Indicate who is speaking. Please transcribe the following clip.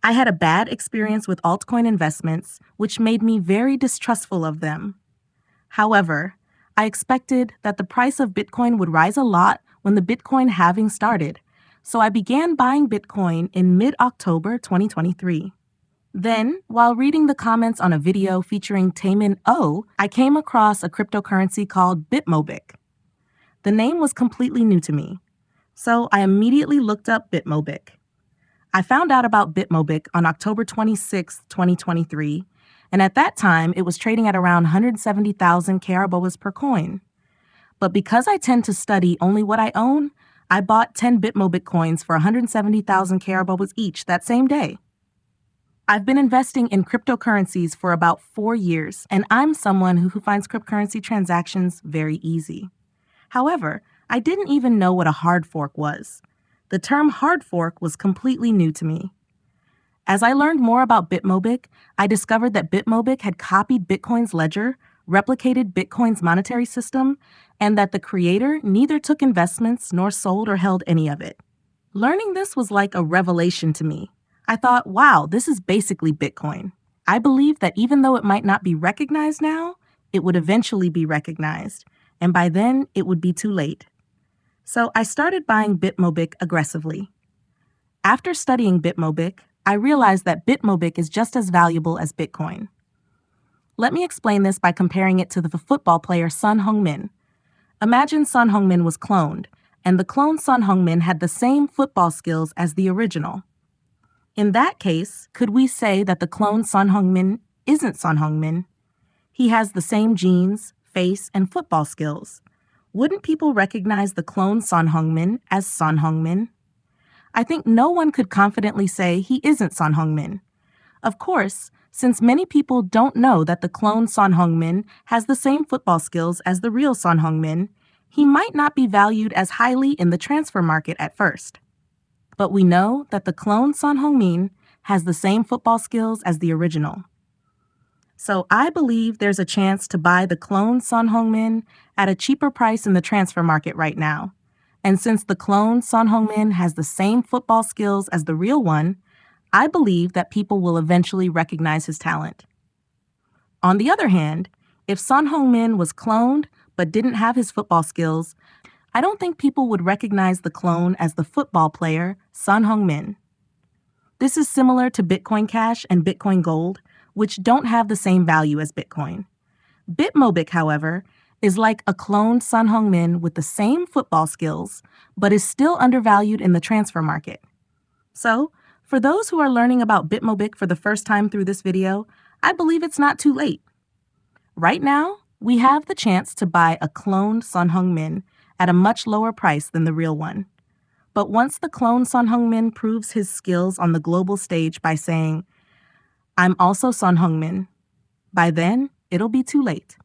Speaker 1: I had a bad experience with altcoin investments, which made me very distrustful of them. However, I expected that the price of Bitcoin would rise a lot when the Bitcoin halving started, so I began buying Bitcoin in mid-October 2023. Then, while reading the comments on a video featuring Taemin Oh, I came across a cryptocurrency called Bitmobic. The name was completely new to me, so I immediately looked up Bitmobic. I found out about Bitmobic on October 26, 2023, and at that time it was trading at around 170,000 Caraboas per coin. But because I tend to study only what I own, I bought 10 Bitmobic coins for 170,000 Caraboas each that same day. I've been investing in cryptocurrencies for about 4 years, and I'm someone who finds cryptocurrency transactions very easy. However, I didn't even know what a hard fork was. The term hard fork was completely new to me. As I learned more about Bitmobic, I discovered that Bitmobic had copied Bitcoin's ledger, replicated Bitcoin's monetary system, and that the creator neither took investments nor sold or held any of it. Learning this was like a revelation to me. I thought, wow, this is basically Bitcoin. I believe that even though it might not be recognized now, it would eventually be recognized, and by then it would be too late. So I started buying Bitmobic aggressively. After studying Bitmobic, I realized that Bitmobic is just as valuable as Bitcoin. Let me explain this by comparing it to the football player Son Heung-min. Imagine Son Heung-min was cloned, and the clone Son Heung-min had the same football skills as the original. In that case, could we say that the clone Son Heung-min isn't Son Heung-min? He has the same genes, face, and football skills. Wouldn't people recognize the clone Son Heung-min as Son Heung-min? I think no one could confidently say he isn't Son Heung-min. Of course, since many people don't know that the clone Son Heung-min has the same football skills as the real Son Heung-min, he might not be valued as highly in the transfer market at first. But we know that the clone Son Heung-min has the same football skills as the original. So I believe there's a chance to buy the clone Son Heung-min at a cheaper price in the transfer market right now. And since the clone Son Heung-min has the same football skills as the real one, I believe that people will eventually recognize his talent. On the other hand, if Son Heung-min was cloned but didn't have his football skills, I don't think people would recognize the clone as the football player Son Heung-min. This is similar to Bitcoin Cash and Bitcoin Gold, which don't have the same value as Bitcoin. Bitmobic, however, is like a cloned Son Heung-min with the same football skills, but is still undervalued in the transfer market. So, for those who are learning about Bitmobic for the first time through this video, I believe it's not too late. Right now, we have the chance to buy a cloned Son Heung-min at a much lower price than the real one. But once the clone Son Heung-min proves his skills on the global stage by saying, "I'm also Son Heung-min," by then, it'll be too late.